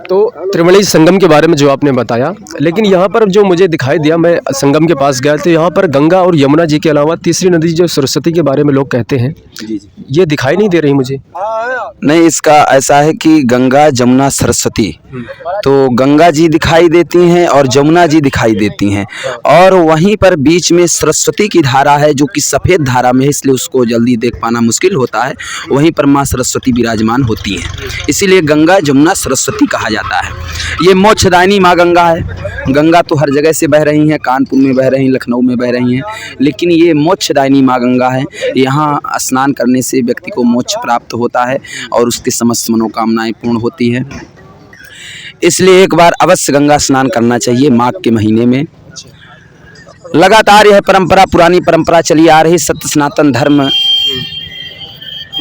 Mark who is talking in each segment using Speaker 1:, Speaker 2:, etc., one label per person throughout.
Speaker 1: तो त्रिवेणी संगम के बारे में जो आपने बताया, लेकिन यहाँ पर जो मुझे दिखाई दिया, मैं संगम के पास गया तो यहाँ पर गंगा और यमुना जी के अलावा तीसरी नदी जो सरस्वती के बारे में लोग कहते हैं, ये दिखाई नहीं दे रही मुझे।
Speaker 2: नहीं, इसका ऐसा है कि गंगा जमुना सरस्वती, तो गंगा जी दिखाई देती हैं और जमुना जी दिखाई देती हैं, और वहीं पर बीच में सरस्वती की धारा है जो कि सफ़ेद धारा में है, इसलिए उसको जल्दी देख पाना मुश्किल होता है। वहीं पर माँ सरस्वती विराजमान होती हैं, इसीलिए गंगा जमुना सरस्वती कहा जाता है। ये मोक्षदायिनी माँ गंगा है। गंगा तो हर जगह से बह रही हैं, कानपुर में बह रही हैं, लखनऊ में बह रही हैं, लेकिन ये मोक्षदायिनी माँ गंगा है। यहाँ स्नान करने से व्यक्ति को मोक्ष प्राप्त होता है और उसके समस्त मनोकामनाएं पूर्ण होती है। इसलिए एक बार अवश्य गंगा स्नान करना चाहिए माघ के महीने में। लगातार यह परंपरा, पुरानी परंपरा चली आ रही, सत्य सनातन धर्म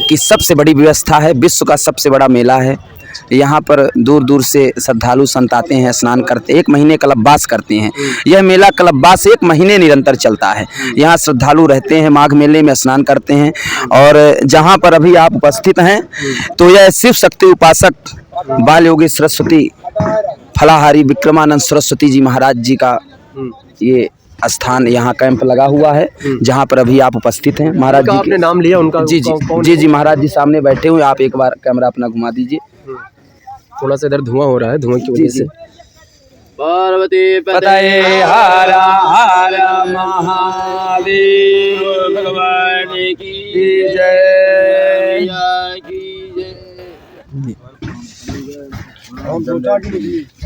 Speaker 2: की सबसे बड़ी व्यवस्था है, विश्व का सबसे बड़ा मेला है। यहाँ पर दूर दूर से श्रद्धालु संत आते हैं, स्नान करते, एक महीने कल्पवास करते हैं। यह मेला कल्पवास एक महीने निरंतर चलता है। यहाँ श्रद्धालु रहते हैं, माघ मेले में स्नान करते हैं। और जहाँ पर अभी आप उपस्थित हैं, तो यह शिव शक्ति उपासक बाल योगी सरस्वती फलाहारी विक्रमानंद सरस्वती जी महाराज जी का ये स्थान, यहाँ कैंप लगा हुआ है, जहाँ पर अभी आप उपस्थित हैं। महाराज जी
Speaker 1: आपने नाम लिया उनका?
Speaker 2: जी, महाराज जी सामने बैठे हुए। आप एक बार कैमरा अपना घुमा दीजिए।
Speaker 1: थोड़ा सा इधर धुआं हो रहा है, धुआं की वजह से।
Speaker 2: पार्वती पतये हर हर महादेव, भगवान की जय।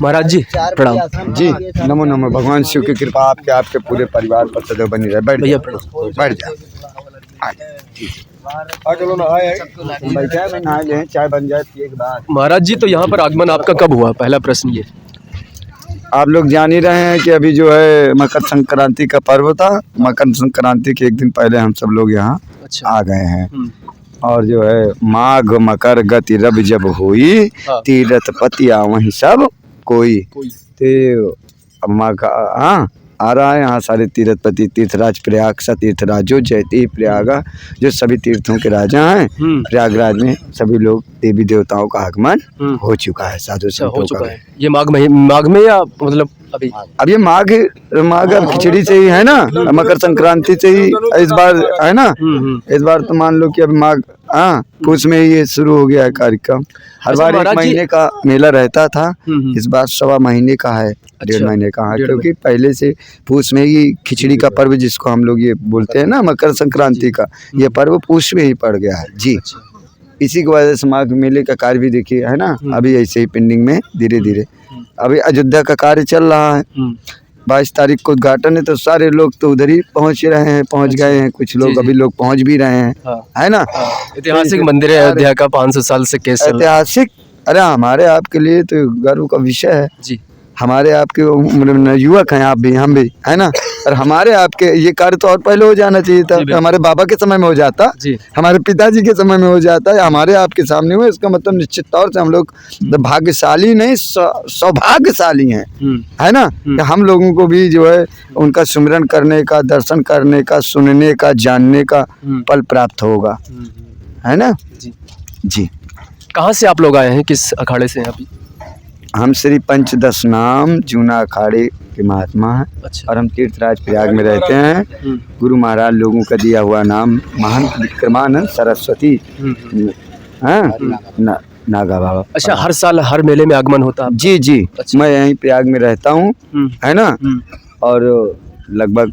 Speaker 3: महाराज जी प्रणाम। जी नमो नमो। भगवान शिव की कृपा आपके आपके पूरे परिवार पर सदैव बनी रहे। बैठ भैया, बैठ जा। चलो नहा ले, चाय बन जाए एक बार।
Speaker 1: महाराज जी, तो यहाँ पर आगमन आपका कब हुआ? पहला प्रश्न ये।
Speaker 3: आप लोग जान ही रहे हैं कि अभी जो है मकर संक्रांति का पर्व था। मकर संक्रांति के एक दिन पहले हम सब लोग यहाँ आ गए हैं। और जो है माघ मकर गति रब जब हुई, तीरथ पतिया वहीं सब कोई। तो अब माघ आ रहा है, यहाँ सारे तीर्थपति, तीर्थराज प्रयाग सा तीर्थराजो जयती प्रयागा, जो सभी तीर्थों के राजा हैं। प्रयागराज में सभी लोग देवी देवताओं का आगमन हो चुका है, साधु संतों का।
Speaker 1: ये माघ में या मतलब
Speaker 3: अब ये माघ अब खिचड़ी से ही है ना, मकर संक्रांति से ही इस बार है ना। इस बार तो मान लो कि अब माघ पूछ में ही ये शुरू हो गया है कार्यक्रम। हर बार एक महीने का मेला रहता था, इस बार 1.25 महीने का है, 1.5 महीने का है, क्योंकि पहले से पूछ में ही खिचड़ी का पर्व जिसको हम लोग ये बोलते हैं ना, मकर संक्रांति का, ये पर्व पूछ में ही पड़ गया है जी। इसी की वजह से माघ मेले का कार्य भी देखिए है ना, अभी ऐसे ही पेंडिंग में धीरे धीरे। अभी अयोध्या का कार्य चल रहा है, 22 तारीख को उद्घाटन है, तो सारे लोग तो उधर ही पहुंच रहे हैं, पहुंच गए हैं, कुछ लोग अभी लोग पहुंच भी रहे हैं, है ना।
Speaker 1: ऐतिहासिक मंदिर है अयोध्या का, 500 साल से कैसे
Speaker 3: ऐतिहासिक। अरे हमारे आपके लिए तो गर्व का विषय है जी। हमारे आपके युवक हैं आप भी, हम भी, है ना। और हमारे आपके ये कार्य तो और पहले हो जाना चाहिए था। हमारे बाबा के समय में हो जाता, हमारे पिताजी के समय में हो जाता है, हमारे आपके सामने हुए। इसका मतलब निश्चित तौर से हम लोग भाग्यशाली नहीं, सौभाग्यशाली हैं, है ना। हम लोगों को भी जो है उनका सुमिरन करने का, दर्शन करने का, सुनने का, जानने का पल प्राप्त होगा, है ना जी।
Speaker 1: कहाँ से आप लोग आए हैं, किस अखाड़े से हैं अभी?
Speaker 3: हम श्री पंचदश नाम जूना अखाड़े के महात्मा हैं। और हम तीर्थराज प्रयाग में रहते हैं। गुरु महाराज लोगों का दिया हुआ नाम महंत विक्रमानंद सरस्वती नागा बाबा।
Speaker 1: अच्छा, हर साल हर मेले में आगमन होता है?
Speaker 3: जी जी। मैं यहीं प्रयाग में रहता हूँ, है ना, और लगभग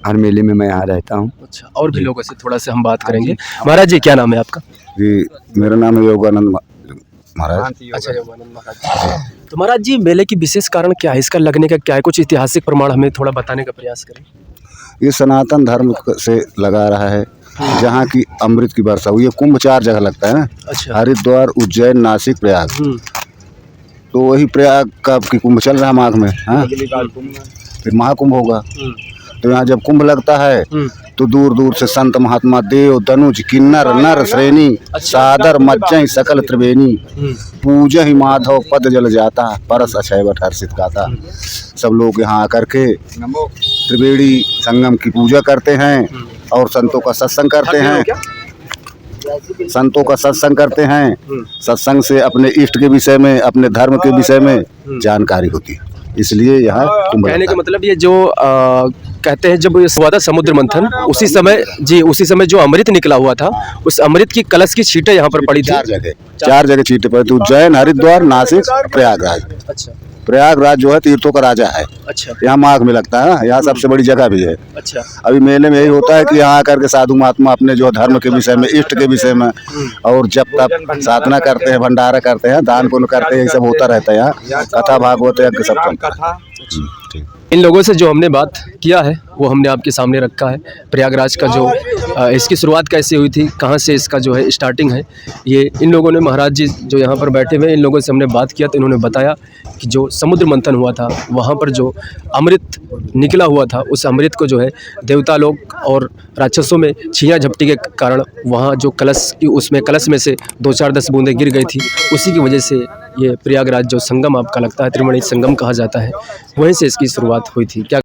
Speaker 3: हर मेले में मैं यहाँ रहता हूँ।
Speaker 1: अच्छा, और भी लोगों से थोड़ा सा हम बात करेंगे। महाराज जी, क्या नाम है आपका?
Speaker 4: जी, मेरा नाम है योगानंद महाराज।
Speaker 1: अच्छा, योगानंद महाराज। तो महाराज जी, मेले की विशेष कारण क्या है, इसका लगने का क्या है? कुछ ऐतिहासिक प्रमाण हमें थोड़ा बताने का प्रयास करें।
Speaker 4: ये सनातन धर्म से लगा रहा है, जहाँ की अमृत की वर्षा हुई है। कुंभ 4 जगह लगता है ना। अच्छा। हरिद्वार, उज्जैन, नासिक, प्रयाग। तो वही प्रयाग का कुंभ चल रहा है माघ में, फिर महाकुंभ होगा। तो यहाँ जब कुंभ लगता है तो दूर दूर से संत महात्मा, देव दनुज किन्नर नर श्रेणी, सादर मज्जै सकल त्रिवेणी, पूजहि माधव पद जल जाता, परस अक्षय बट हर्षित गाता। सब लोग यहाँ आकर के त्रिवेणी संगम की पूजा करते हैं और संतों का सत्संग करते हैं। संतों का सत्संग करते हैं, सत्संग से अपने इष्ट के विषय में, अपने धर्म के विषय में जानकारी होती है, इसलिए यहाँ कुंभ
Speaker 1: कहने
Speaker 4: लगता
Speaker 1: का
Speaker 4: है।
Speaker 1: मतलब ये जो कहते हैं जब ये हुआ था समुद्र मंथन, उसी समय जी उसी समय जो अमृत निकला हुआ था, उस अमृत की कलश की छींटें यहाँ पर पड़ी थी।
Speaker 4: चार जगह छींटे पड़े थे, उज्जैन, हरिद्वार, नासिक, प्रयागराज।
Speaker 1: अच्छा
Speaker 4: प्रयागराज जो है तीर्थों का राजा है,
Speaker 1: अच्छा
Speaker 4: यहाँ माघ में लगता है ना, यहाँ सबसे बड़ी जगह भी है।
Speaker 1: अच्छा
Speaker 4: अभी मेले में यही होता है कि यहाँ आकर के साधु महात्मा अपने जो धर्म के विषय में, इष्ट के विषय में और जब तक साधना करते हैं, भंडारा करते हैं, दान पुण्य करते हैं, ये सब होता रहता है यहाँ। कथा भागवत यज्ञ सब चलता है। ठीक।
Speaker 1: इन लोगों से जो हमने बात किया है वो हमने आपके सामने रखा है। प्रयागराज का जो इसकी शुरुआत कैसे हुई थी, कहाँ से इसका जो है स्टार्टिंग है, ये इन लोगों ने, महाराज जी जो यहाँ पर बैठे हुए, इन लोगों से हमने बात किया तो इन्होंने बताया कि जो समुद्र मंथन हुआ था वहाँ पर जो अमृत निकला हुआ था, उस अमृत को जो है देवता लोग और राक्षसों में छीना झपटी के कारण वहाँ जो कलश, उसमें कलश में से 2-4-10 बूंदें गिर गई थी, उसी की वजह से ये प्रयागराज जो संगम आपका लगता है, त्रिवेणी संगम कहा जाता है, वहीं से इसकी शुरुआत हुई थी। क्या